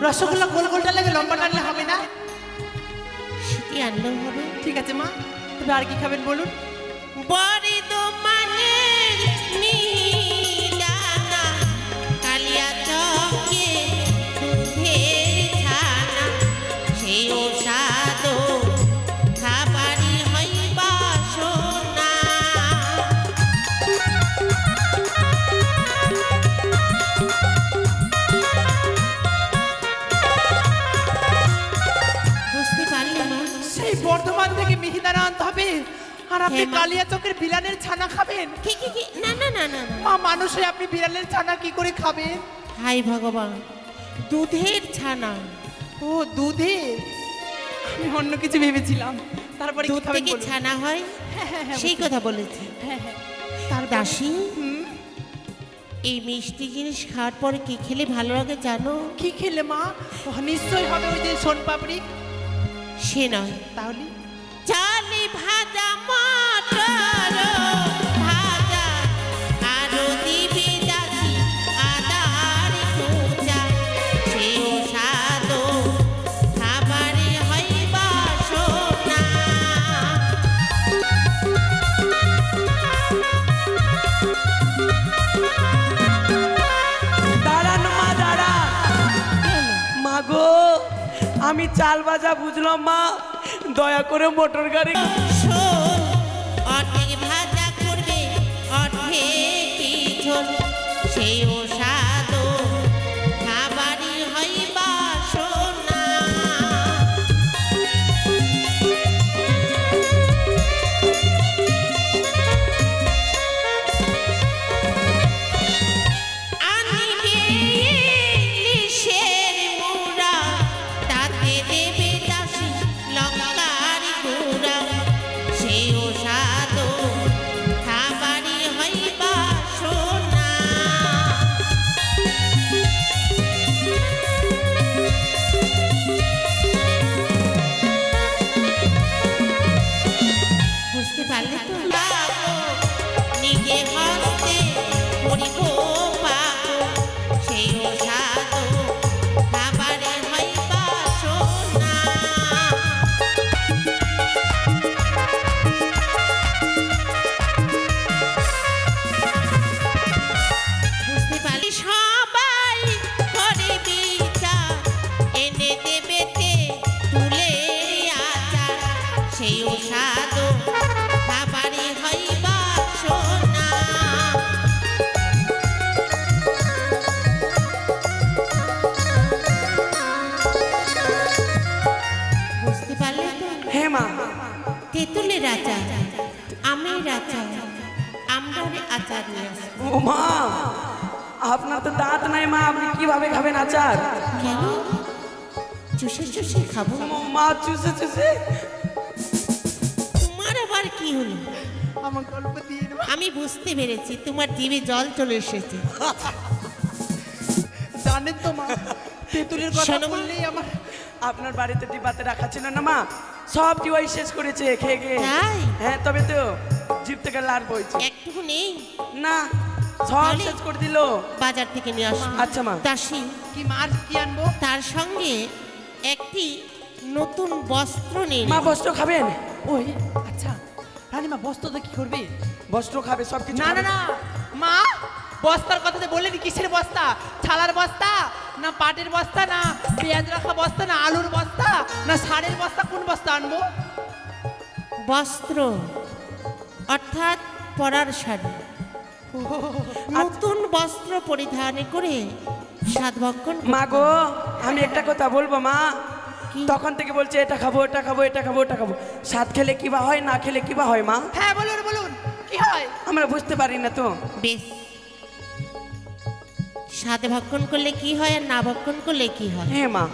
রসগোল্লা গোল গোলটা লাগে, লম্বাটা আনলে হবে না? সেটি আনলেও হবে। ঠিক আছে মা, তবে আর কি খাবেন বলুন? বড়ি তো মানে মিহিদানা, কালিয়া চকে দুধের ছানা, সেও স্বাদো খাবারই হয় বাসনা। বুঝতে পারলে না? সেই বর্ধমান থেকে মিহিদানা আনতে হবে, আর আপনি কালিয়া চকের বিড়ালের ছানা খাবেন? কি না না না না মা, মানুষে আপনি বিড়ালের ছানা কি করে খাবেন? হাই ভগবান, দুধের ছানা। ও দুধের, আমি অন্য কিছু ভেবেছিলাম। তারপরে কি দুধ খাবেন থেকে বলুন? ছানা হয়, সেই কথা বলেছি। তার দাসী, এই মিষ্টি জিনিস খাওয়ার পরে কি খেলে ভালো লাগে জানো? কি খেলে মা? নিশ্চয়ই হবে ওই যে সোনপাপড়ি। সে নয়, তাহলে চালি ভাজা মটর ভাজা, আরো দিবি দাসী আদার কুচা, সেও স্বাদো খাবারে হয় বাসনা। দাঁড়ান মা, দাঁড়ান। মা গো, আমি চাল ভাজা বুঝলাম মা, দয়া করে মোটর গাড়ি। শোন, অর্ধেক ভাজা করবে অর্ধেকই ঝোল, সেও স্বাদো খাবারই হয় বাসনা। আনিবে ইলিশের মুড়া, তাতে দেবে দাসী লঙ্কার গুঁড়া, সেও স্বাদো খাবারই হয় বাসনা। বুঝতে পারলে তো? নিজে হস্তে করিব পাবো, সেও স্বাদো খাবারে হয় বাসনা। বুঝতে পারলি? সবাই করে বিচার, এনে দেবে তে তুলে আচার, সেও স্বাদো খাবারে হয় বাসনা। বুঝতে পারলে তো? হ্যাঁ মা। তেঁতুলের আচার, আমের আচার, আমড়ার আচার নিয়ে আসবো। ও মা, আপনার তো দাঁত নাই মা, আপনি কিভাবে খাবেন আচার? কেন? চুষে চুষে খাবো। মা চুষে চুষে। তোমার আবার কি হলো? আমার গল্প দিয়ে দেবো। আমি বুঝতে পেরেছি, তোমার জিভে জল চলে এসেছে। জানেন তো মা, তেঁতুলের কথা শোনো মা, বললেই আমার আপনার বাড়িতে ডিবাতে রাখা ছিল না মা, সব টিওয়াই শেষ করেছে খেয়ে খেয়ে। তাই? হ্যাঁ, তবে তো জিভ থেকে লার বইছে। একটুকু নেই? না, সব শেষ করে দিল। বাজার থেকে নিয়ে আসবো। আচ্ছা মা। দাসী, কি মার কি আনবো? তার সঙ্গে একটি নতুন বস্ত্র নিয়ে মা নেবে। বস্ত্র খাবেন? ওই আচ্ছা, রানীমা বস্ত্রটা কি করবে? বস্ত্র খাবে, সব কিছু না না না মা, বস্তার কথা তো বললেন, কিসের বস্তা? ছালার বস্তা না পাটের বস্তা না পেঁয়াজ রাখা বস্তা না আলুর বস্তা না সারের বস্তা? কোন বস্তা আনবো? বস্ত্র অর্থাৎ পরার শাড়ি, নতুন বস্ত্র পরিধান করে সাধভক্ষণ। মা গো, আমি একটা কথা বলবো মা, কি? তখন থেকে বলছে এটা খাবো, এটা খাবো, এটা খাবো, ওটা খাবো। স্বাদ খেলে কি বা হয়, না খেলে কি বা হয় মা? হ্যাঁ বলুন বলুন, কি হয়? আমরা বুঝতে পারি না তো। বেশ, স্বাদ ভক্ষণ করলে কি হয় আর না ভক্ষণ করলে কি হয়? হ্যাঁ মা।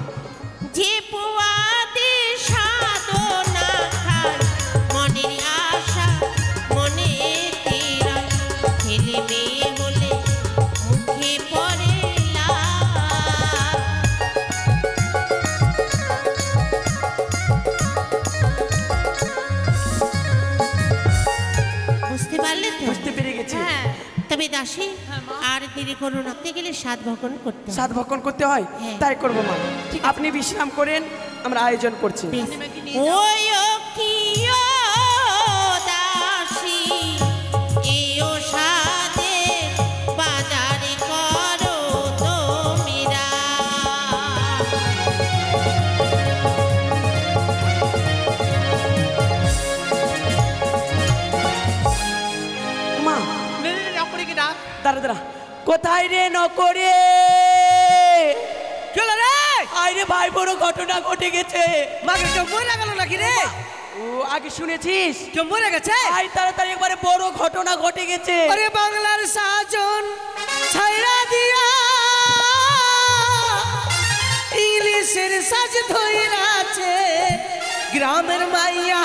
যে পুয়াদে সাধনা খায়, মনের আশা মনে তেরায়, ছেলে মেয়ে হলে মুখে পড়ে লাল। বুঝতে পারলে তো? বুঝতে পেরে গেছি। হ্যাঁ, তবে দাসী হ্যাঁ, মা। আর দেরি করো না, গেলে সাত ভক্ষণ করতে হবে। সাত ভক্ষণ করতে হয়, হ্যাঁ। তাই করবো মা। আপনি বিশ্রাম করেন, আমরা আয়োজন করছি। বেশ। রানীমাকে নিয়ে যাও। ওই ও কি ও দাসী, এও সাজে বাজারে করো তোমরা। মা নে, নে, নে, নকরিকে ডাক। দাঁড়া দাঁড়া, কোথায় রে নকরে? চলো রে আরে ভাই, বড় ঘটনা ঘটে গেছে। মাকে কেউ মরে গেল নাকি রে? ও আগে শুনেছিস? কেউ মরে গেছে? আই তাড়াতাড়ি, একবারে বড় ঘটনা ঘটে গেছে। আরে বাংলার সাজন ছাইরা দিয়া ইংলিশের সাজ ধইরাছে, গ্রামের মাইয়া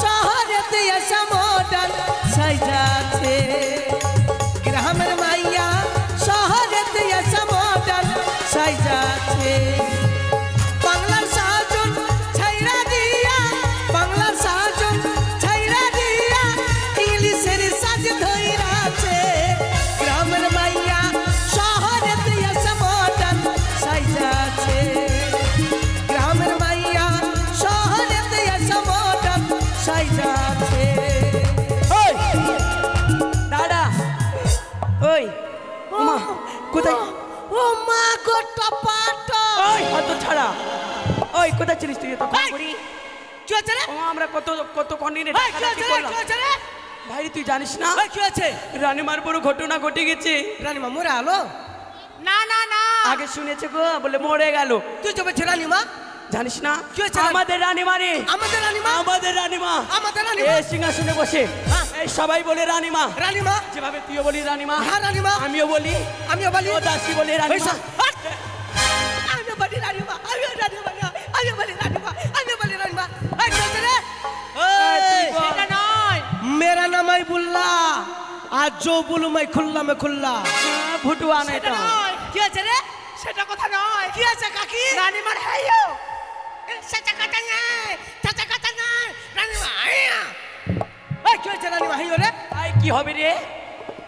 শহরেতে এসে মডার্ন সাইজাছে। গ্রামের মাইয়া শহরেতে এসে মডার্ন সাইজাছে। বাংলার সাজন ছাইরা দিয়া, বাংলার সাজন ছাইরা দিয়া ইংলিশের সাজ ধইরাছে, গ্রামের মাইয়া শহরেতে এসে মডার্ন সাইজাছে। গ্রামের মাইয়া শহরেতে এসে মডার্ন সাইজাছে। ওই দাঁড়া, ওই মা কোথায়? ও মা গো টপাটো, ওই হাত ছাড়া। ওই কোথায় ছিলিস তুই? তো এই! করি কি হচ্ছে রে? ও, আমরা কত কত কন্ডিনে এই, কি হচ্ছে রে? কি হচ্ছে রে? ভাই তুই জানিস না, এই, কি হচ্ছে? রানীমার বড় ঘটনা ঘটে গেছে। রানীমা মরে আলো? না না না, আগে শুনেছে গো, বলে মরে গেল। তুই তো বলছিস রানীমা? জানিস না কি হয়েছে? আমাদের রানীমা রে, আমাদের রানীমা? আমাদের রানীমা, আমাদের রানীমা? এই সিংহাসনে বসে হ্যাঁ। এই সবাই বলে রানীমা। রানীমা? যেভাবে তুইও বলি রানীমা, হ্যাঁ রানীমা। আমিও বলি, আমিও বলি। ও দাসী বলে রানীমা। হইছে? হাট! আমিও বলি রানীমা, আমিও রানীমা, আমিও বলি রানীমা, আমিও বলি রানীমা। এই, কি হচ্ছে রে? এই, তুই বল। সেটা নয়। मेरा नाम है बुल्ला, आज जो बोलूं मैं खुल्ला में खुल्ला। ভুটুয়া না সেটা এটা। নয়, কি আছে রে? সেটা কথা নয়। কি আছে কাকি? রানীমার হাইয়ো। সেটা কথা নাই, সেটা কথা নাই। রানীমা আইয়া। এই কি হচ্ছে রানীমা হাইও রে? আই কি হবে রে?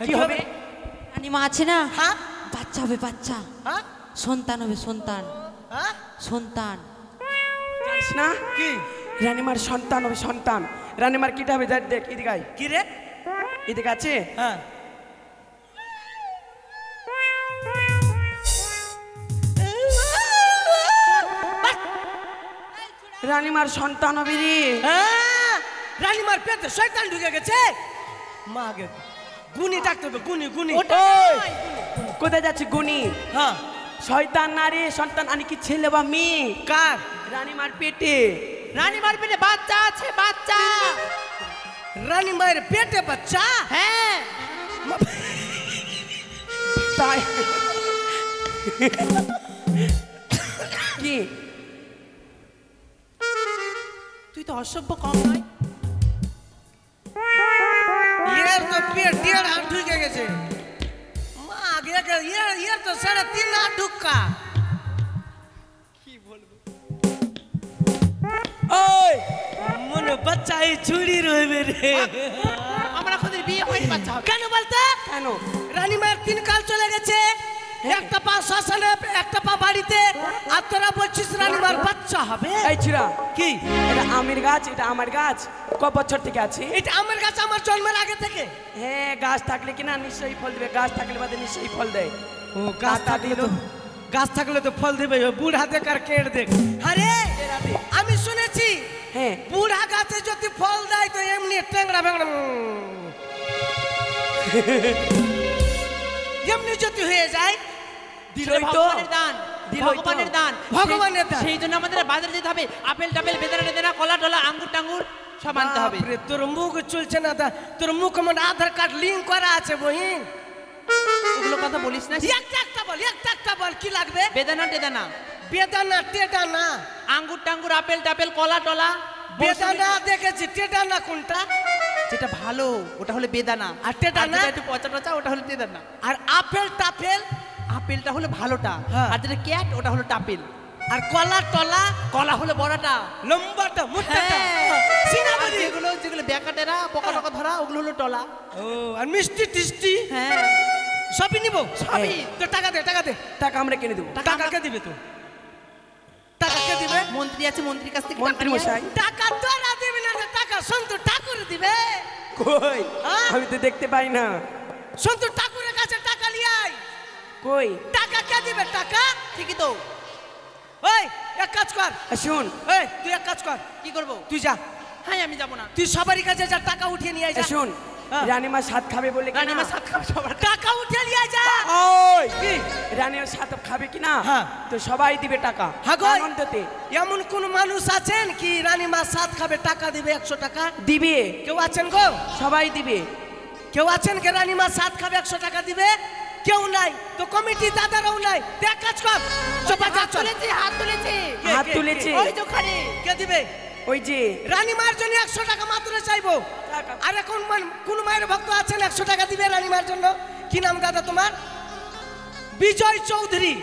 কি হবে? রানীমা আছে না, হ্যাঁ? বাচ্চা হবে, বাচ্চা হ্যাঁ? সন্তান হবে, সন্তান হ্যাঁ? সন্তান। জানিস না কি? রানীমার সন্তান হবে, সন্তান। রানীমার কিটা হবে দেখ, এদিকে আয়। কি রে? এদিকে আছে। হ্যাঁ। রানীমার সন্তান হবে রে। হ্যাঁ, রানীমার পেটে শয়তান ঢুকে গেছে। মা আগে গুনি ডাকতে হবে, গুনি গুনি। ওই, কোথায় যাচ্ছে গুনি? হ্যাঁ। শয়তান না রে, সন্তান আনি কি ছেলে বা মেয়ে? কার? রানীমার পেটে। রানীমার পেটে বাচ্চা আছে, বাচ্চা। রানীমার পেটে বাচ্চা? হ্যাঁ, তাই কি? তুই তো অসভ্য কম নয়। এর তো পেট 1.5 হাত ঢুকে গেছে। মা আগে এর তো 3.5 হাত ঢুকা। ওই মনে বাচ্চা এই ছুরি রইবে রে। আমার এখন বিয়ে হয়নি, বাচ্চা হবে। কেন বলতে? কেন? রানীমার 3 কাল চলে গেছে, একটা পা শ্মশানে, একটা পা বাড়িতে, আর তোরা বলছিস রানীমার বাচ্চা হবে? এই ছিরা, কি? এটা আমের গাছ, এটা আমার গাছ। ক বছর থেকে আছে? এটা আমার কাছে আমার জন্মের আগে থেকে। হ্যাঁ, গাছ থাকলে কিনা নিশ্চয়ই ফল দেবে, গাছ থাকলে বাদে নিশ্চয়ই ফল দেয়। ও গাছ টাকা থাকলে দিল। তো, গাছ থাকলে তো ফল দেবে। ওই বুড়া দেখ আর কেড় দেখ। আরে আমি শুনেছি হ্যাঁ, বুড়া গাছে যদি ফল দেয় তো এমনি টেংরা বেংরা এমনি যদি হয়ে যায়। দিলই তো। ভগবানের দান, দিলই তো। ভগবানের দান, ভগবানের দান। সেই জন্য আমাদের বাজারে যেতে হবে। আপেল টাপেল, বেদানা টেদানা, কলা টলা, আঙ্গুর টাঙ্গুর সব আনতে হবে। বাপরে, তোর মুখ চলছে না, তোর মুখ আমার আধার কার্ড লিঙ্ক করা আছে বহিন। ওগুলো কথা বলিস না। একটা বল, একটা বল, কি লাগবে? বেদানা টেদানা, বেদানা টেডানা। আঙ্গুর টাঙ্গুর, আপেল টাপেল, কলা টলা। বেদানা দেখেছি, টেডানা কোনটা? যেটা ভালো ওটা হলো বেদানা, আর টেডানা? যেটা একটু পচা টচা ওটা হলো টেদানা। আর আপেল টাপেল? আপেলটা হলো ভালোটা, হ্যাঁ। আর যেটা ক্যাট ওটা হলো টাপেল। আর কলা টলা? কলা হলো বড়টা, লম্বাটা, মোটাটা? হ্যাঁ। আর সিনাবরি? যেগুলো যেগুলো বেকাটেরা পোকা টোকা ধরা ওগুলো হলো টলা। ও, আর মিষ্টি টিষ্টি? হ্যাঁ, সবই নিব সবই। তো টাকা দে টাকা দে টাকা আমরা কিনে দেবো। টাকা কে দিবে তো টাকা কে দিবে মন্ত্রী আছে, মন্ত্রীর কাছ থেকে টাকা মন্ত্রী নিয়ে মশাই টাকা তোরা দিবি না তো টাকা সন্তু ঠাকুর দিবে কই? হ্যাঁ? আমি তো দেখতে পাই না। সন্তু ঠাকুরের কাছে টাকা নিয়ে আয় কই? টাকা কে দিবে টাকা ঠিকই তো। ওই এক কাজ কর শুন, এই তুই এক কাজ কর কি করব? তুই যা হ্যাঁ আমি যাব না। তুই সবারই কাছে যা টাকা উঠিয়ে নিয়ে আয় যা শুন, হ্যাঁ। রানীমা সাত খাবে বলে কি রানীমা না? সাত খাবে সবার। টাকা উঠিয়ে নিয়ে আয় যা ওই কি রানীমা সাত খাবে কি না? হ্যাঁ। তো সবাই দিবে টাকা হ্যাঁ গো। আনন্দতে এমন কোন মানুষ আছেন কি রানী মা সাত খাবে টাকা দিবে 100 টাকা দিবে, কেউ আছেন গো সবাই দিবে। কেউ আছেন কে রানী মা সাত খাবে 100 টাকা দিবে কেউ নাই তো কমিটি দাদারাও নাই দেখ কাজ কর চল বাজার হাত চল তুলেছে, হাত তুলেছে। কে, হাত কে, তুলেছে। ওই যে ওখানে। কে দিবে ওই যে রানী মার জন্য 100 টাকা মাত্র চাইবো টাকা। আরে কোন মায়ের ভক্ত আছেন 100 টাকা দিবে রানী মার জন্য কি নাম দাদা তোমার বিজয় চৌধুরী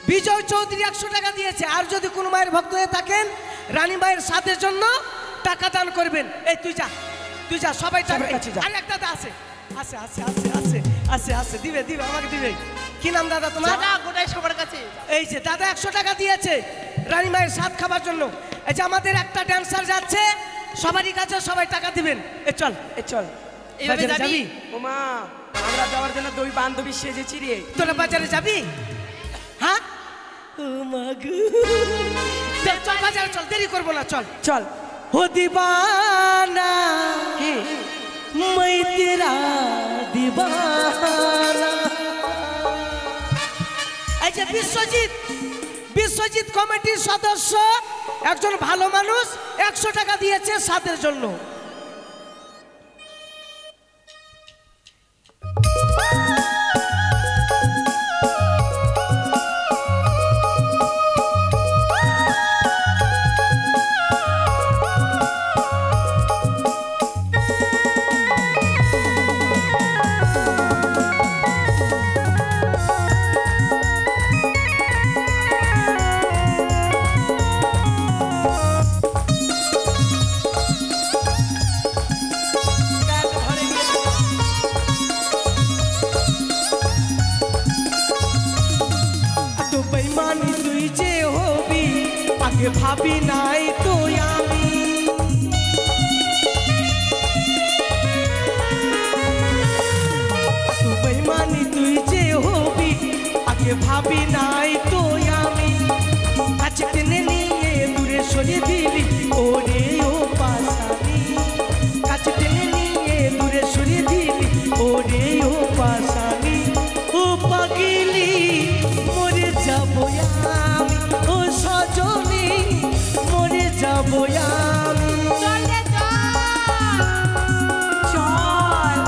বিজয় চৌধুরী 100 টাকা দিয়েছে আর যদি কোন মায়ের ভক্ত হয়ে থাকেন রানী মায়ের সাথের জন্য টাকা দান করবেন এই তুই যা সবাই টাকা সবার কাছে যা। আর একটা দাদা আছে দিবে আমাকে দিবে কি নাম দাদা তোমার দাদা গোটাই সবার কাছে। এই যে দাদা 100 টাকা দিয়েছে রানী মায়ের সাথ খাবার জন্য এই যে আমাদের একটা ড্যান্সার যাচ্ছে সবারই কাছে সবাই টাকা দিবেন চল চল এইভাবে বাজারে যাবি? ওমা, আমরা যাওয়ার জন্য দুই বান্ধবী সেজেছি রে। তোরা বাজারে যাবি হ্যাঁ ও মাগু চল বাজারে চল দেরি করবো না চল চল। हो दीवाना হ্যাঁ, मैं तेरा दीवाना এই যে বিশ্বজিৎ কমিটির সদস্য একজন ভালো মানুষ 100 টাকা দিয়েছে সাদের জন্য তো বেঈমানি তুই যে হবি আগে ভাবি নাই তো আমি তো বেঈমানি তুই যে হবি আগে ভাবি নাই তো আমি কাছে টেনে নিয়ে দূরে সরিয়ে দিলি ওরে ও পাশানি কাছে টেনে নিয়ে দূরে সরিয়ে দিলি ওরে ও পাশানি ও পাগিলি মরে যাবো আমি ও সজনী মরে যাবো আমি চল।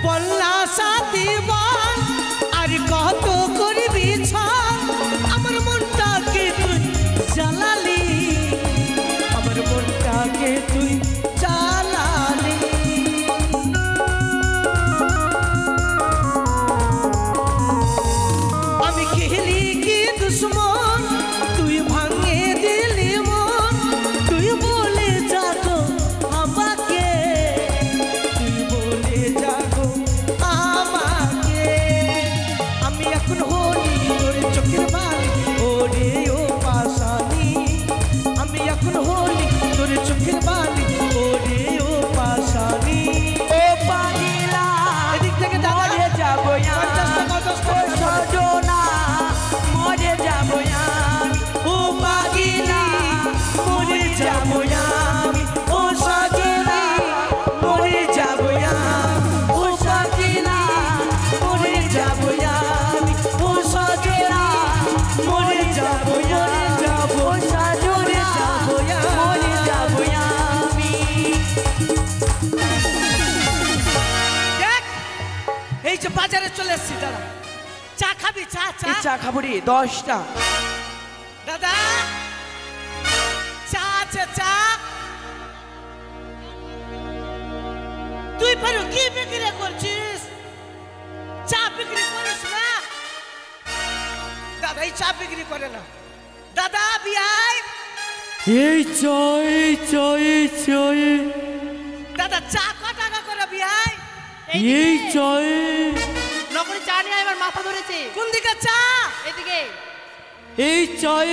পল্লা সাথী বল আর কত করবি ছাড় আমার মনটাকে তুই জ্বালালি আমার মনটাকে তুই জ্বালালি আমি খেলি কি দুশ্মন তুই ভাঙে দিলি মন তুই বলে যাগো আমাকে তুই বলে যাগো আমাকে আমি এখন হলি তোর চোখের বালি ওরে ও পাশানি আমি এখন হলি তোর চোখের বালি ওরে ও পাশানি ও পাগিলা, এদিক থেকে দাদা মরে যাবো আমি। 50 ও টাকা সজনা, মরে যাবো আমি। ও পাগিলা মরে যাবো আমি ও সজনা মরে যাবো আমি ও পাগিলা মরে যাবো আমি ও সজনা মরে যাবো ও সজনা, মরে যাবো আমি। দেখ এই যে বাজারে চলে এসেছি দাঁড়া চা খাবি? চা চা এই চা খাবো রে 10টা। দাদা চা আছে চা। তুই পারো কি বিক্রি করছিস? চা বিক্রি করিস না? দাদা এই চা বিক্রি করে না। দাদা বিয়াই এই চয় দাদা চা ক টাকা করে বিয়াই? এই চয় নকরি চা নিয়ে এবার মাথা ধরেছে। কোন দিকে চা? এদিকে এই চয়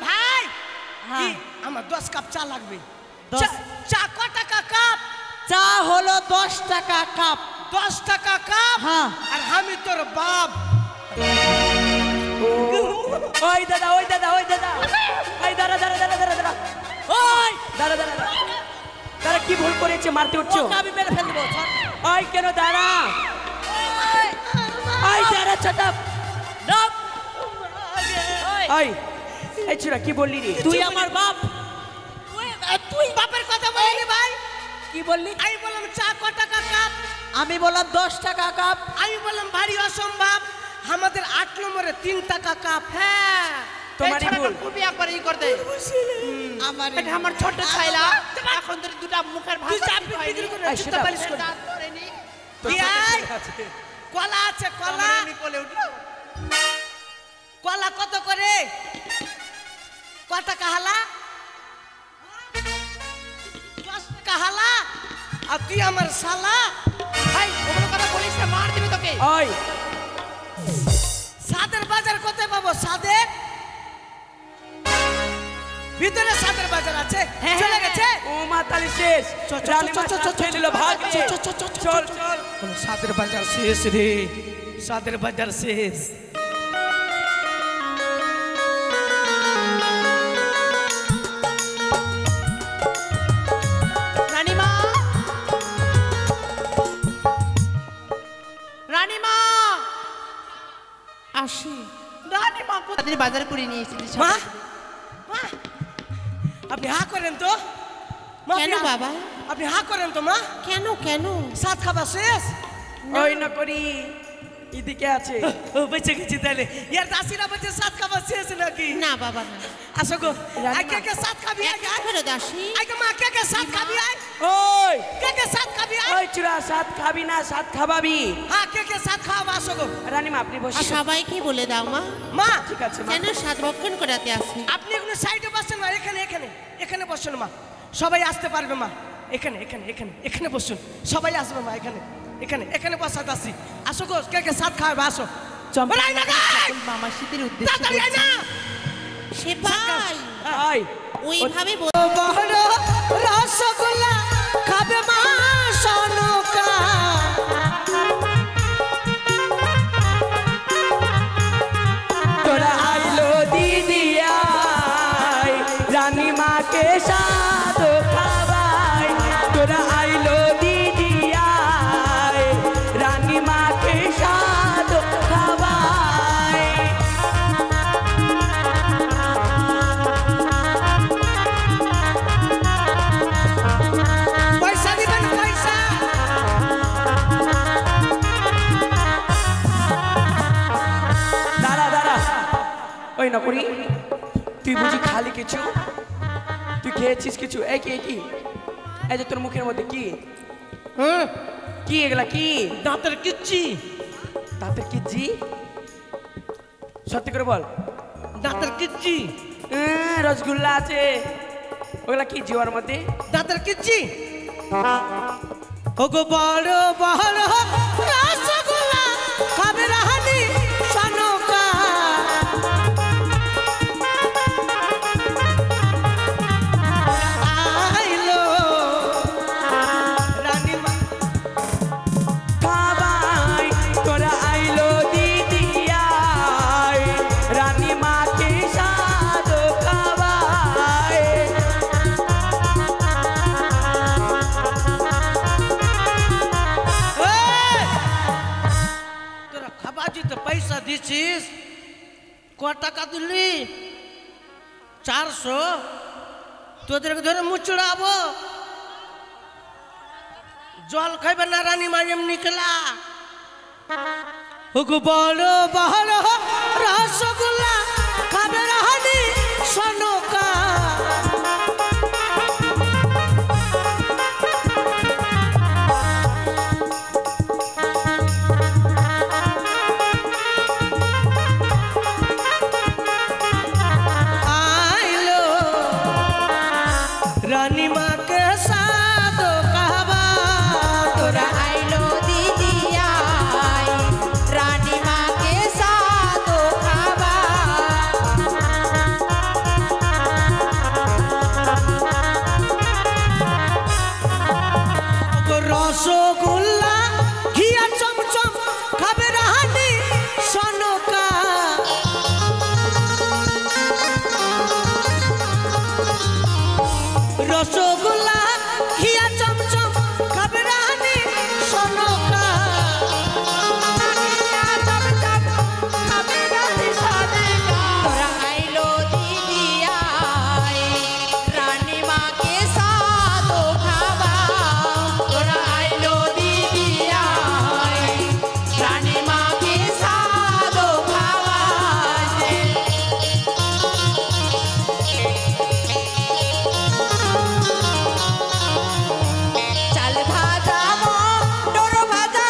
ভাই হ্যাঁ। কি? আমার 10 কাপ চা লাগবে। 10 চা ক টাকা কাপ? চা হলো 10 টাকা কাপ। 10 টাকা কাপ? হ্যাঁ। আর আমি তোর বাপ। ওই দাদা ওই দাদা ওই দাদা ওই দাদা ওই দাদা কি ভুল করেছে মারতে উঠছো? আমি মেরে ফেলবো। ওই কেন দাঁড়া? ওই দাঁড়া ছোট ওই এই ছোড়া কি বললি রে? তুই আমার বাপ। তুই বাপের কথা বলিনি ভাই। কি বললি? আমি বললাম চা ক টাকা কাপ? আমি বললাম 10 টাকা কাপ। আমি বললাম ভারী অসম্ভব, আমাদের 8 নম্বরে 3 টাকা কাপ। হ্যাঁ তোমারই এই ছেলেটা ভুল। খুবই একবার ই করতে। আমার এটা আমার ছোট ছাইলা, এখন তোর দুটা মুখের তুই ভাষা চা ঠিক হয়নি। বিক্রি করে এই, জুতা সেটা- পালিশ কর। দাঁত পড়েনি। বিয়াই কলা আছে কলা? আমি কোলে উঠলো। কলা কত করে? ক টাকা হালা? 10 টাকা হালা? আর তুই আমার শালা। ভাই ওগুলো কথা বলিস না, মার দিবে তোকে। ওই সাদের বাজার কোথায় পাবো? সাদের ভিতরে সাদের বাজার আছে? হ্যাঁ, চলে হ্যাঁ, গেছে? ও মাতালি শেষ রানীমা খেয়ে নিল ভাগ রে। চল চল সাদের বাজার শেষ রে, সাদের বাজার শেষ। রানীমা, রানীমা, আসি। রানীমা কোথায় বাজার করে নিয়ে এসেছিস? মা মা আপনি হা করেন তো। মা, কেন আপনি হা- বাবা? আপনি হা করেন তো মা। কেন কেন? সাত খাবার শেষ? ওই না করি এদিকে আছে। ও বেঁচে গেছি তাহলে। ইয়ার দাসিরা বলছে সাত খাবার শেষ নাকি? না বাবা না। আসো গো, রানীমা। আগে কে সাত খাবি আগে? ফেরো দাসী। আগে মা কে সাত খাবি আয়? ওই কে সাত খাবি আয়? ওই চূড়া সাত খাবি না সাত খাবাবি? হ্যাঁ কে সাত খাওয়াবো? আসো গো রানীমা আপনি আর বসে সবাইকে বলে দাও মা, মা। ঠিক আছে মা। যেন সাত ভক্ষণ করাতে আসে। আপনি এখানে সাইডে বসেন মা, এখানে এখানে এখানে বসুন মা, সবাই আসতে পারবে মা। এখানে এখানে এখানে এখানে বসুন, সবাই আসবে মা। এখানে এখানে এখানে বসাতে আসি। আসো গো, কে সাত খাওয়াবে? আসো। চম্পা। বলাই না গাই, মামা শীতের উদ্দেশ্যে তাড়াতাড়ি আয় না। সে ভাই ওই ওইভাবে বড় রসগোল্লা খাবে মা সনকা। তোরা আইলো দিদি আয় রানীমাকে সাদ খাবাই। তোরা আইলো দিদি আয় রানীমাকে সাদ খাবাই। পয়সা দিবেন পয়সা? দাঁড়া দাঁড়া ওই না করি, তুই বুঝি খালি কিছু? তুই খেয়েছিস কিছু? এই কি এই যে তোর মুখের মধ্যে কি কি এগুলা কি? দাঁতের কিচ্ছি। দাঁতের কি জি? সত্যি করে বল। দাঁতের কিচ্ছি। রসগোল্লা আছে, ওগুলা কি জিওয়ার মধ্যে? দাঁতের কিচ্ছি। ওগো বড় বড় রসগোল্লা খাবে রাহানি সনকা। আইলো রানীমা খাবাই। তোরা আইলো দিদি আয় রানীমাকে সাদ খাবাই। তোরা খাবার দিতে পয়সা দিছিস? ক টাকা দিলি? 400? তোদেরকে ধরে মুচড়াবো। জল খাইবে না রানী মা, এমনি খেলা। ওগো বড় বড় রসগোল্লা খাবে রাহানি সনকা আইলো রানী মাকে সাদ কাবা তোরা আইলো দিদি আই রানী মাকে সাদো খাবা রসগোল্লা ঘিয়া চমচম খাবে রাহানি সনকা রসগোল্লা ঘিয়া চমচম খাবে রাহানি সনকা তোরা আইলো দিদি আই রানী মাকে সাদো খাবা তোরা আইলো দিদি আই রানী মাকে সাদো খাবা চাল ভাজা মটর ভাজা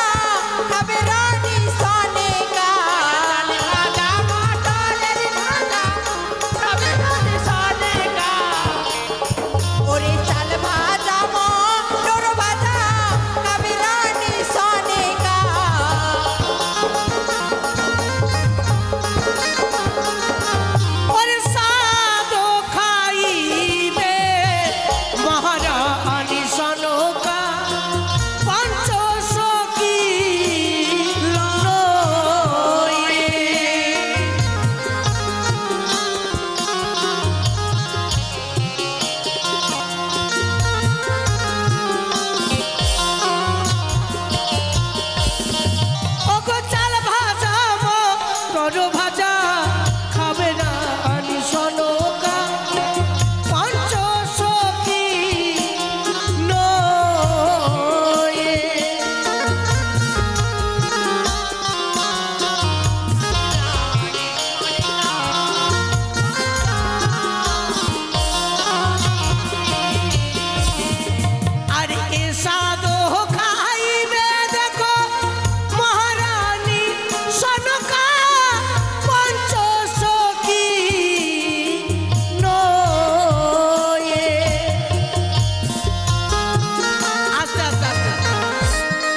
খাবে রানী সনেকা চাল ভাজা মটরের ভাজা খাবে রানী সনেকা ওরে চাল ভাজা মটর ভাজা খাবে রানী সনেকা ওরে সাদ খাইবে মহারানী সনকা পঞ্চসখী লয়ে ওগো চাল ভাজা মটর ভাজা খাবে না আনি সনকা পঞ্চসখী নয়ে আর এ সাদো খাইবে দেখো মহারানী সনকা পঞ্চসখী নয়ে আস্তে আস্তে আস্তে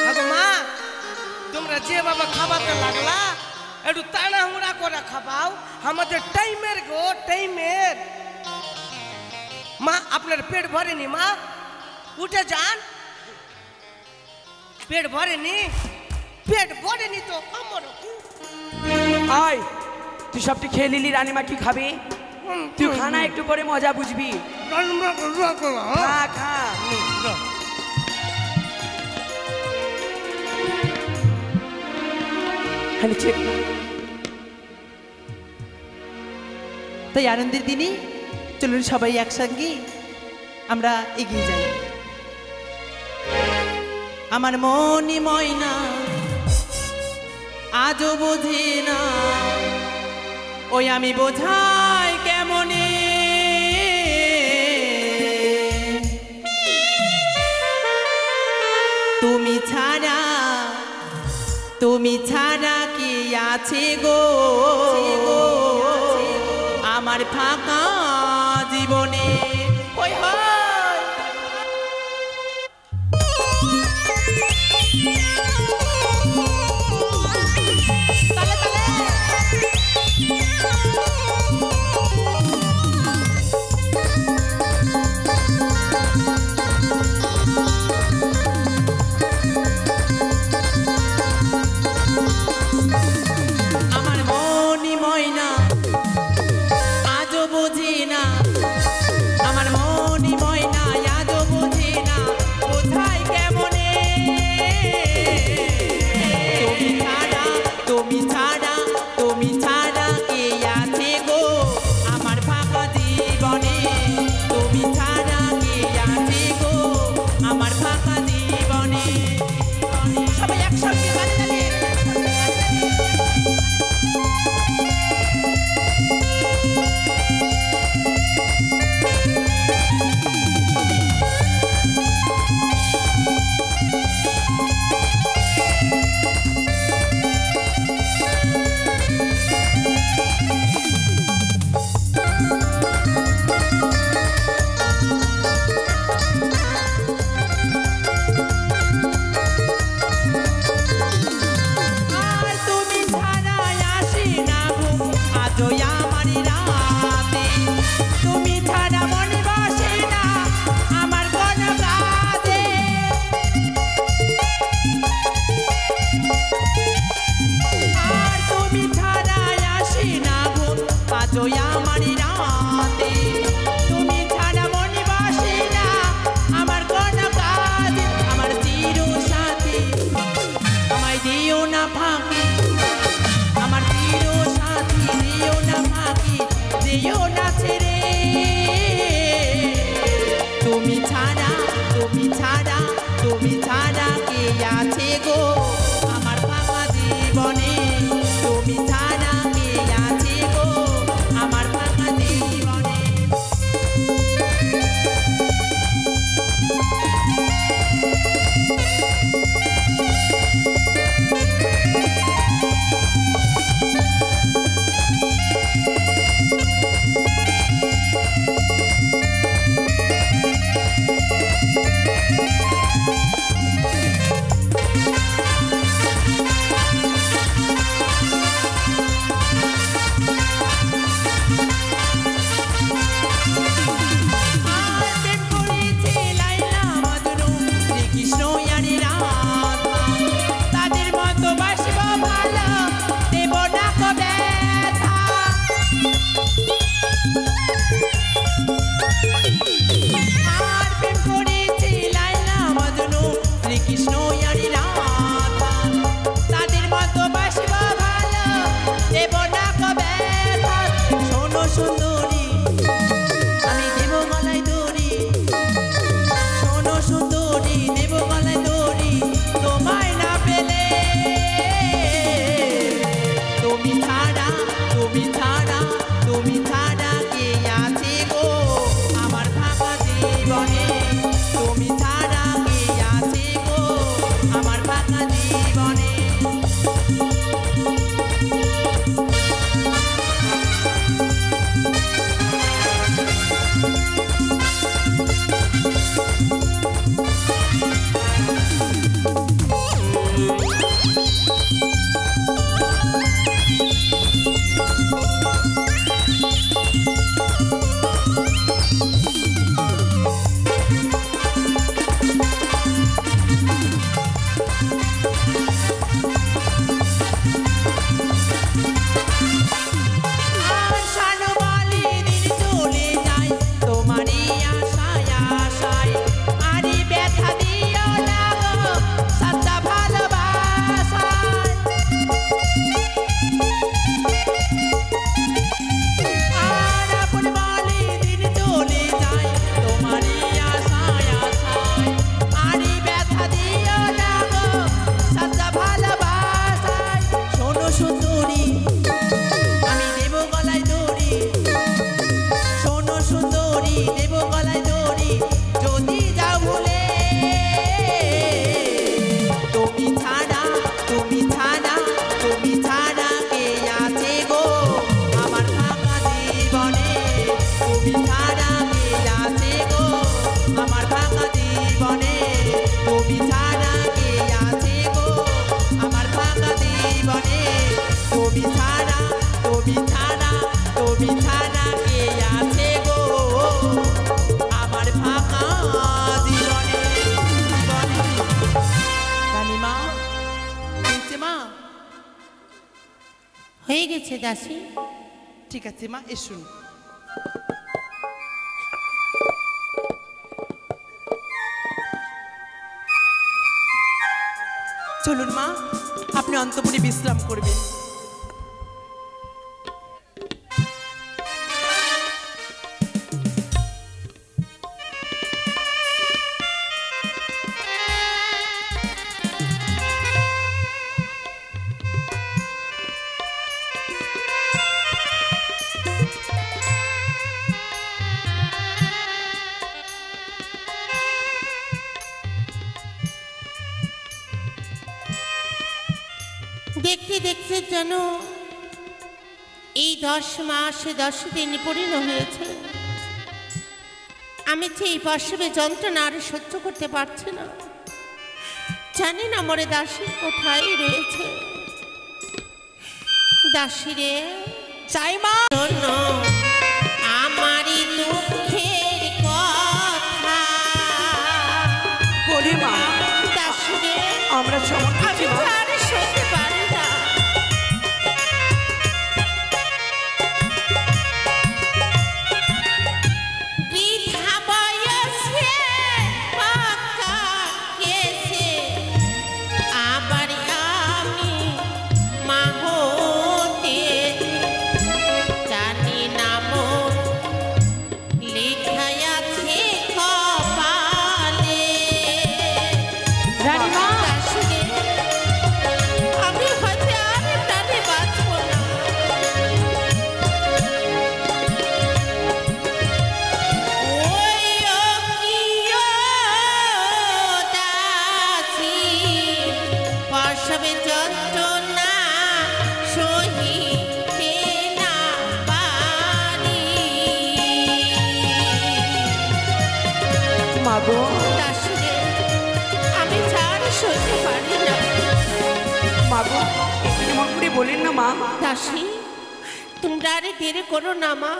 আগো মা তোমরা যে বাবা খাবাতে লাগলা একটু তাড়াহুড়া করে খাবাও আমাদের টাইমের গো টাইমের মা আপনার পেট ভরেনি মা উঠে যান পেট ভরেনি পেট ভরেনি তো আমার আয় তুই সবটি খেয়ে নিলি রানীমা কি খাবে তুই খানা একটু পরে মজা বুঝবি খা খা খালি চেক তাই আনন্দের দিনে চলুন সবাই একসঙ্গে আমরা এগিয়ে যাই আমার মনি ময়না আজও বোঝে না ওই আমি বোঝাই কেমনে তুমি ছাড়া কি আছে গো আমার ফাঁকা জীবনে হই হই তালে তালে আমার মনি ময়না আজও বুঝি না আমার মনি আজও আমার রাতে তুমি ছাড়া মনে বসে না আমার কোনো কাজ আমার চির সাথী আমায় দিও না ফাঁকি আমার চির সাথী দিও না ফাঁকি দিও না ছেড়ে তুমি ছাড়া তুমি ছাড়া তুমি ছাড়া কে আছে গো আমার ফাঁকা জীবনে তুমি ছাড়া কে আছে গো আমার ফাঁকা জীবনে হয়ে গেছে দাসী। ঠিক আছে মা, এসুন। চলুন মা, আপনি অন্তঃপুরে বিশ্রাম করবেন। দেখতে দেখতে যেন এই 10 মাস 10 দিন পরিণ হয়েছে। আমি যে এই প্রসবে যন্ত্রণা আর সহ্য করতে পারছি না। জানি না মরে দাসী কোথায় রয়েছে। দাসী রে, চাই মা, আমারই দুঃখের কথা বলি মা। দাসী রে, আমরা সমর্থিত আমি আর সইতে পারি না। মাগো দাসী রে, আমি ছাড় সইতে পারি না। মাগো এমন করে বলেন না মা। দাসী, তোমরা আরে দেরি করো না মা।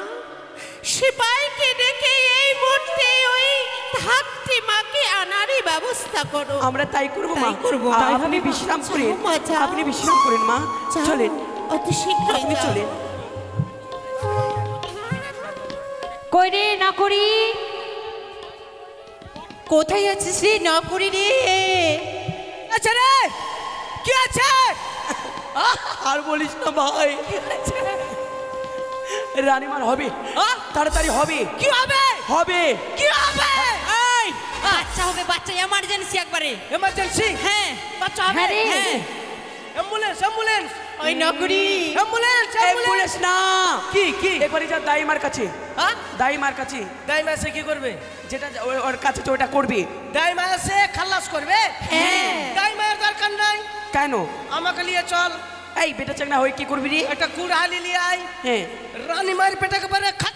সিপাইকে ডেকে এই মুহূর্তে ওই ধাত্রী মাকে আনারই ব্যবস্থা করো। আমরা তাই করবো মা। তাই করবো। আপনি বিশ্রাম করেন, যাও মা, যাও। আপনি বিশ্রাম করেন মা। যাও, চলেন অতি শীঘ্রই আপনি যাও। চলেন। কই রে নকরি, কোথায় আছিস রে নকরি রে? আচ্ছা রে, কি আছে? আর বলিস না ভাই, রানীমার হবে, তাড়াতাড়ি হবে। কি হবে? হবে কি হবে? এই বাচ্চা হবে, বাচ্চা এমার্জেন্সি একবারে। এমার্জেন্সি হ্যাঁ বাচ্চা হবে? হ্যাঁ রে। হ্যাঁ অ্যাম্বুলেন্স অ্যাম্বুলেন্স ওই নকরি অ্যাম্বুলেন্স অ্যাম্বুলেন্স না। কি কি? একবারই যা দাইমার কাছে, হ্যাঁ দাইমার কাছে, দাই মাসে কি করবে? যেটা ওর কাছে তো ওটা করবে। দাই মাসে খালাস করবে? হ্যাঁ। দাই মায়ের দরকার নাই, কেন? আমাকে নিয়ে চল। এই বেটা চাকনা হয়ে কি করবি রে? একটা কুড়ালি নিয়ে আয়, হ্যাঁ রানী মায়ের পেটাকে পরে খাত।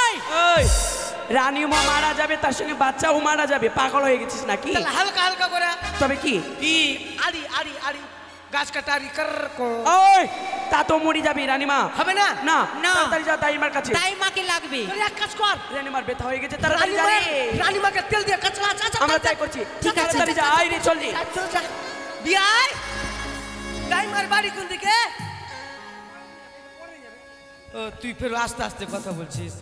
এই রানীও মারা যাবে, তার সঙ্গে বাচ্চাও মারা যাবে। পাগল হয়ে গেছিস নাকি? তাহলে হালকা হালকা করে তবে কি ই আড়ি আড়ি আড়ি গাছ কাটারি কর কো ওই তা তো মরে যাবে রানীমা। হবে না? না না। তাড়াতাড়ি যা দাইমার কাছে। তাই মাকে লাগবে। তুই এক কাজ কর, রানীমার ব্যথা হয়ে গেছে, তাড়াতাড়ি যা রে। রানী মাকে তেল দিয়ে কাচলা চাচা। আমরা তাই করছি। ঠিক আছে, তাড়াতাড়ি যা, আয় রে চল রে। বিয়াই দাই মার বাড়ি কোন দিকে? ও তুই ফের আস্তে আস্তে কথা বলছিস।